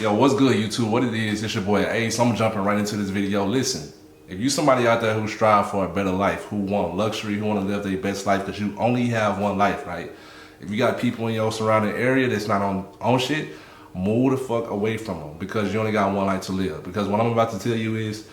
Yo, what's good, YouTube? What it is, it's your boy Ace. I'm jumping right into this video. Listen, if you somebody out there who strive for a better life, who want luxury, who want to live their best life, because you only have one life, right? If you got people in your surrounding area that's not on shit, move the fuck away from them, because you only got one life to live. Because what I'm about to tell you is,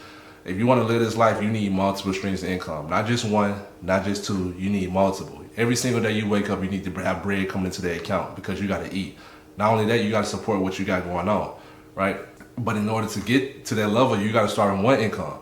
if you want to live this life, you need multiple streams of income. Not just one, not just two, you need multiple. Every single day you wake up, you need to have bread coming into the account because you got to eat. Not only that, you got to support what you got going on, right? But in order to get to that level, you got to start on one income,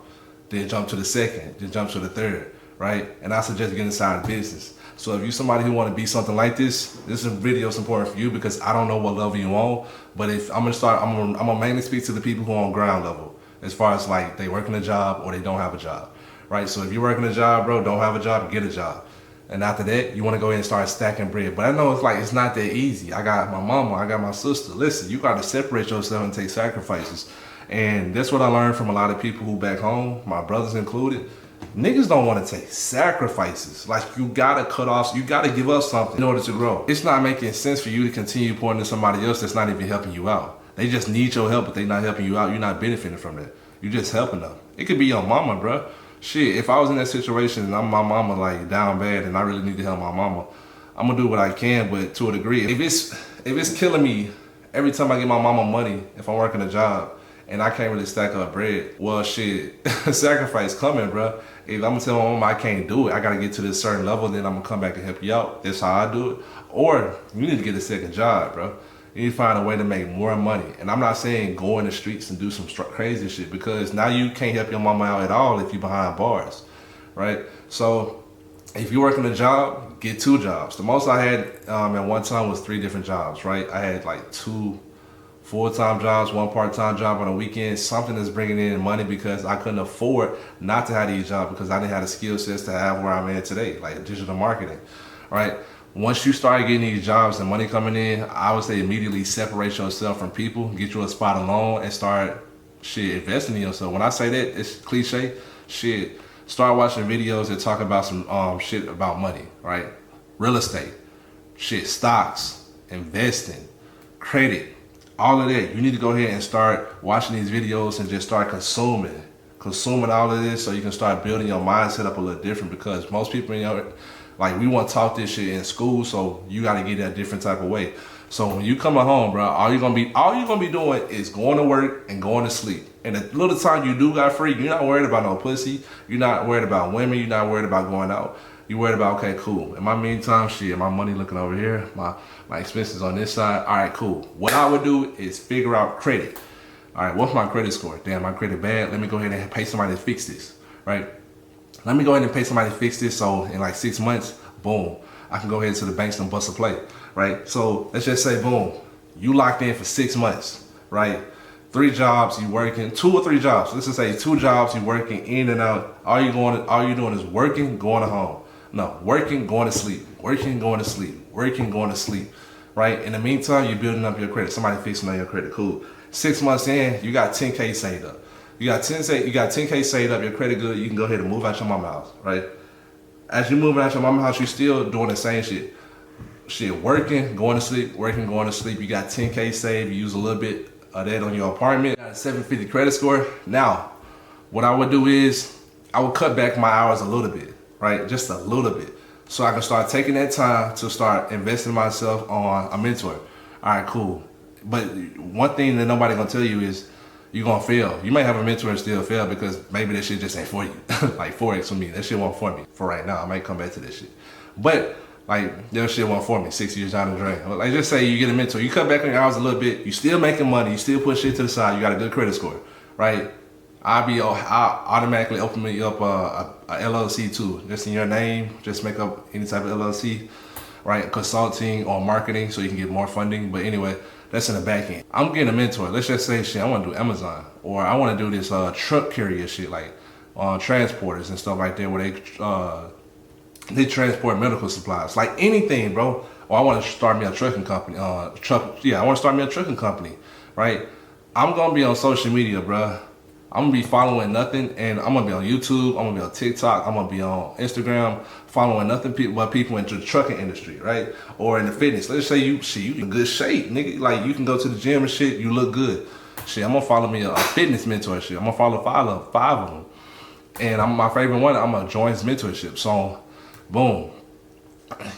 then jump to the second, then jump to the third, right? And I suggest getting inside the business. So if you're somebody who want to be something like this video is important for you, because I don't know what level you on, but if I'm gonna mainly speak to the people who are on ground level, as far as like they working a job or they don't have a job, right? So if you're working a job, bro, don't have a job, get a job. And after that, you want to go ahead and start stacking bread. But I know it's not that easy. I got my mama, I got my sister. Listen, you got to separate yourself and take sacrifices. And that's what I learned from a lot of people who back home, my brothers included. Niggas don't want to take sacrifices. Like, you got to cut off, you got to give up something in order to grow. It's not making sense for you to continue pouring into somebody else that's not even helping you out. They just need your help, but they're not helping you out. You're not benefiting from that. You're just helping them. It could be your mama, bro. Shit, if I was in that situation and I'm my mama like down bad and I really need to help my mama, I'm gonna do what I can, but to a degree. If it's killing me every time I get my mama money, if I'm working a job and I can't really stack up bread, well shit, sacrifice coming, bro. If I'm gonna tell my mama I can't do it, I gotta get to this certain level, then I'm gonna come back and help you out. That's how I do it. Or you need to get a second job, bro. You need to find a way to make more money. And I'm not saying go in the streets and do some crazy shit, because now you can't help your mama out at all if you're behind bars, right? So if you're working a job, get 2 jobs. The most I had at one time was 3 different jobs, right? I had like 2 full-time jobs, 1 part-time job on the weekend, something that's bringing in money, because I couldn't afford not to have these jobs because I didn't have the skill sets to have where I'm at today, like digital marketing, right? Once you start getting these jobs and money coming in, I would say immediately separate yourself from people, get you a spot alone, and start investing in yourself. When I say that, it's cliche, start watching videos that talk about some shit about money, right? Real estate, stocks, investing, credit, all of that. You need to go ahead and start watching these videos and just start consuming all of this, so you can start building your mindset up a little different, because most people like, we want to talk this shit in school, so you got to get that different type of way. So when you come at home, bro, all you're gonna be doing is going to work and going to sleep. And the little time you do got free, you're not worried about no pussy. You're not worried about women. You're not worried about going out. You're worried about, okay, cool. In my meantime, my money looking over here, my expenses on this side. All right, cool. What I would do is figure out credit. All right, what's my credit score? Damn, my credit bad. Let me go ahead and pay somebody to fix this, right? Let me go ahead and pay somebody to fix this, so in like 6 months, boom, I can go ahead to the banks and bust a play, right? So let's just say, boom, you locked in for 6 months, right? 3 jobs, you working, 2 or 3 jobs. Let's just say 2 jobs, you working in and out. All you're doing is working, going to home. No, working, going to sleep, working, going to sleep, working, going to sleep, right? In the meantime, you're building up your credit. Somebody fixing on your credit, cool. 6 months in, you got 10K saved up. You got 10K saved up, your credit good, you can go ahead and move out your mama's house, right? As you moving out your mama's house, you still doing the same shit. Working, going to sleep, working, going to sleep. You got 10K saved, you use a little bit of that on your apartment. You got a 750 credit score. Now, what I would do is, I would cut back my hours a little bit, right? Just a little bit. So I can start taking that time to start investing myself on a mentor. All right, cool. But one thing that nobody gonna tell you is, you're gonna fail. You might have a mentor and still fail, because maybe that shit just ain't for you. Like Forex for me, that shit wasn't for me for right now. I might come back to this shit. But like, that shit wasn't for me 6 years down the drain. Like, just say you get a mentor, you cut back on your hours a little bit, you still making money, you still put shit to the side, you got a good credit score, right? I'll automatically open me up a LLC too. Just in your name, just make up any type of LLC, right? Consulting or marketing, so you can get more funding. But anyway, that's in the back end. I'm getting a mentor. Let's just say, I want to do Amazon, or I want to do this truck carrier shit, like transporters and stuff like that, where they transport medical supplies, like anything, bro. Or I want to start me a trucking company. I want to start me a trucking company, right? I'm gonna be on social media, bro. I'm gonna be following nothing, and I'm gonna be on YouTube, I'm gonna be on TikTok, I'm gonna be on Instagram, following nothing but people into the trucking industry, right? Or in the fitness. Let's say you in good shape, nigga. Like you can go to the gym and shit, you look good. Shit, I'm gonna follow me a fitness mentor shit. I'm gonna follow five of them. And my favorite one, I'm gonna join his mentorship. So, boom.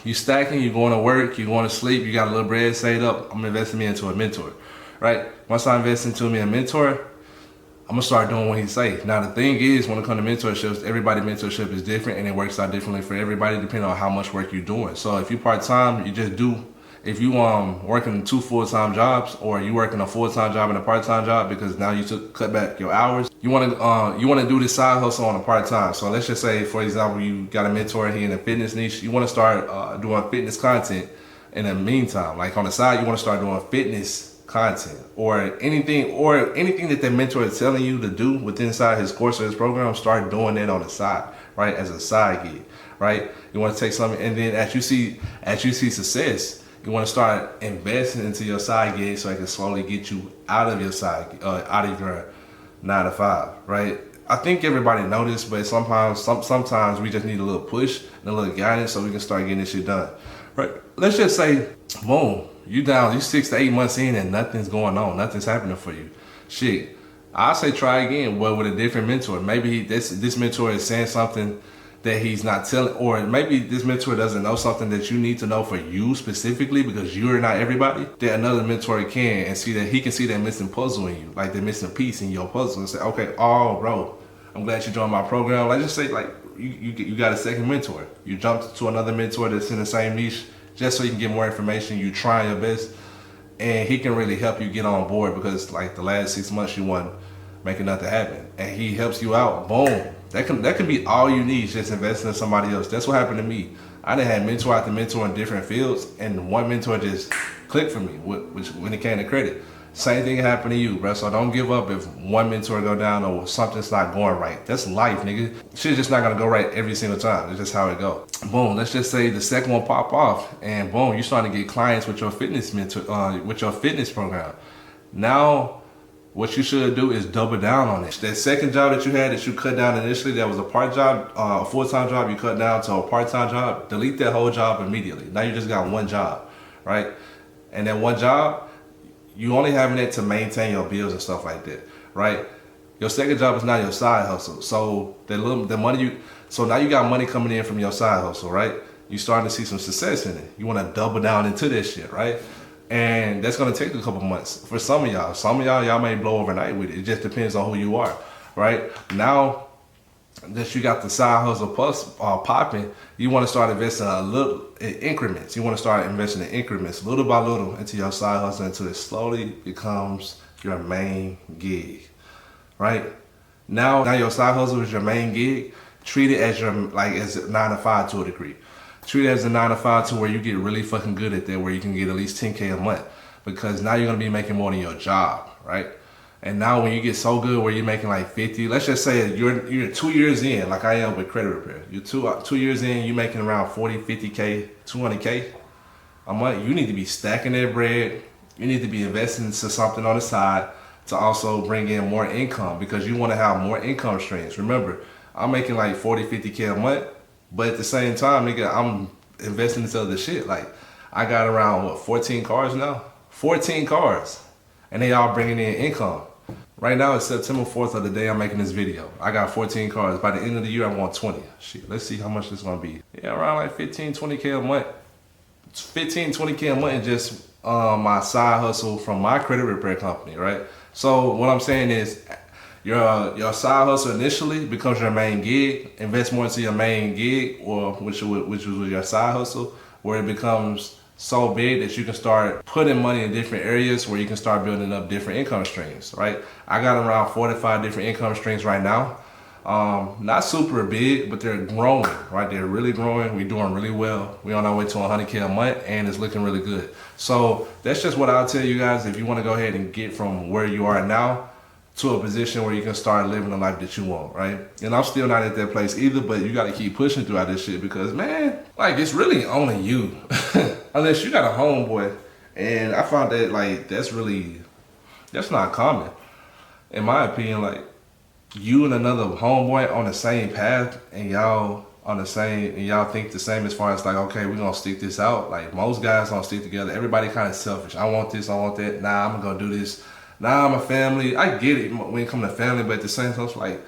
You stacking, you going to work, you going to sleep, you got a little bread saved up, I'm investing me into a mentor, right? Once I invest into me a mentor, I'm gonna start doing what he say. Now the thing is, when it comes to mentorships, everybody's mentorship is different and it works out differently for everybody depending on how much work you're doing. So if you part-time, you just do. If you working 2 full-time jobs, or you working a full-time job and a part-time job because now you cut back your hours, you wanna do this side hustle on a part-time. So let's just say, for example, you got a mentor here in the fitness niche. You wanna start doing fitness content in the meantime. Like on the side, you wanna start doing fitness content or anything that the mentor is telling you to do within inside his course or his program. Start doing that on the side, right, as a side gig, right? You want to take something, and then as you see success, you want to start investing into your side gig so it can slowly get you out of your out of your 9 to 5, right? I think everybody know this, but sometimes we just need a little push and a little guidance so we can start getting this shit done, right? Let's just say, boom, you 6 to 8 months in and nothing's going on, nothing's happening for you. Shit, I say try again, but with a different mentor. Maybe this mentor is saying something that he's not telling, or maybe this mentor doesn't know something that you need to know for you specifically because you're not everybody. That another mentor can, and he can see that missing puzzle in you, like the missing piece in your puzzle, and say, okay, oh bro, I'm glad you joined my program. Like just say like you got a second mentor. You jumped to another mentor that's in the same niche just so you can get more information. You try your best, and he can really help you get on board because like the last 6 months you weren't making nothing happen, and he helps you out. Boom. That can be all you need, just investing in somebody else. That's what happened to me. I done had mentor after mentor in different fields, and one mentor just clicked for me, which when it came to credit. Same thing happened to you, bro. So don't give up if one mentor go down or something's not going right. That's life, nigga. Shit's just not gonna go right every single time. It's just how it go. Boom. Let's just say the second one pop off, and boom, you starting to get clients with your fitness mentor, with your fitness program. Now, what you should do is double down on it. That second job that you had that you cut down initially, that was a part job, a full-time job, you cut down to a part-time job, delete that whole job immediately. Now you just got one job, right? And that one job, you only having it to maintain your bills and stuff like that, right? Your second job is not your side hustle. So so now you got money coming in from your side hustle, right? You starting to see some success in it. You want to double down into this shit, right? And that's gonna take a couple months for some of y'all. Some of y'all may blow overnight with it. It just depends on who you are, right? Now that you got the side hustle plus popping, you want to start investing in increments. You want to start investing in increments, little by little, into your side hustle until it slowly becomes your main gig, right? Now your side hustle is your main gig. Treat it as as a 9 to 5 to a degree. Treat it as a 9 to 5 to where you get really fucking good at that, where you can get at least 10K a month, because now you're gonna be making more than your job, right? And now when you get so good where you're making like 50, let's just say you're 2 years in, like I am with credit repair. You're two years in, you're making around 40, 50K, 200K a month. You need to be stacking that bread. You need to be investing into something on the side to also bring in more income, because you want to have more income streams. Remember, I'm making like 40, 50K a month. But at the same time, nigga, I'm investing into other shit. Like, I got around, 14 cars now? 14 cars. And they all bringing in income. Right now, it's September 4th of the day I'm making this video. I got 14 cars. By the end of the year, I want 20. Shit, let's see how much this gonna be. Yeah, around like 15, 20K a month. 15, 20K a month in just my side hustle from my credit repair company, right? So what I'm saying is, your side hustle initially becomes your main gig. Invest more into your main gig, or which was your side hustle, where it becomes so big that you can start putting money in different areas where you can start building up different income streams, right? I got around 4 to 5 different income streams right now. Not super big, but they're growing, right? They're really growing. We're doing really well. We're on our way to 100K a month, and it's looking really good. So that's just what I'll tell you guys. If you want to go ahead and get from where you are now to a position where you can start living the life that you want, right? And I'm still not at that place either, but you got to keep pushing throughout this shit, because, man, like, it's really only you. Unless you got a homeboy. And I found that, like, that's not common. In my opinion, like, you and another homeboy on the same path and y'all on the same and y'all think the same as far as like, okay, we're gonna stick this out. Like most guys don't stick together. Everybody kind of selfish. I want this, I want that. Nah, I'm gonna do this. Nah, I'm a family. I get it when it comes to family, but at the same time, it's like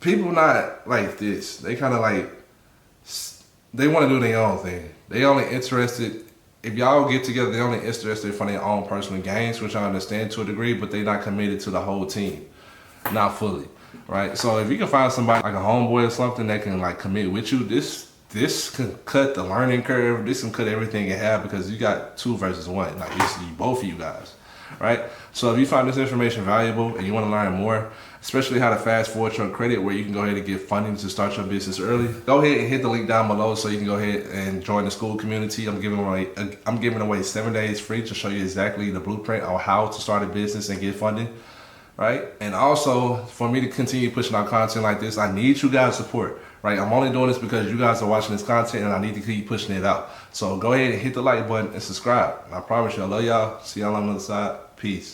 people not like this. They kind of like they want to do their own thing. They only interested. If y'all get together, they only interested for their own personal gains, which I understand to a degree, but they not committed to the whole team, not fully, right? So if you can find somebody like a homeboy or something that can like commit with you, this can cut the learning curve. This can cut everything in half because you got 2 versus 1. Like it's both of you guys, right? So if you find this information valuable and you want to learn more, especially how to fast forward your credit where you can go ahead and get funding to start your business early, go ahead and hit the link down below so you can go ahead and join the school community. I'm giving away 7 days free to show you exactly the blueprint on how to start a business and get funding, right? And also for me to continue pushing out content like this, I need you guys' support, right? I'm only doing this because you guys are watching this content and I need to keep pushing it out. So go ahead and hit the like button and subscribe. And I promise you, I love y'all. See y'all on the other side. Peace.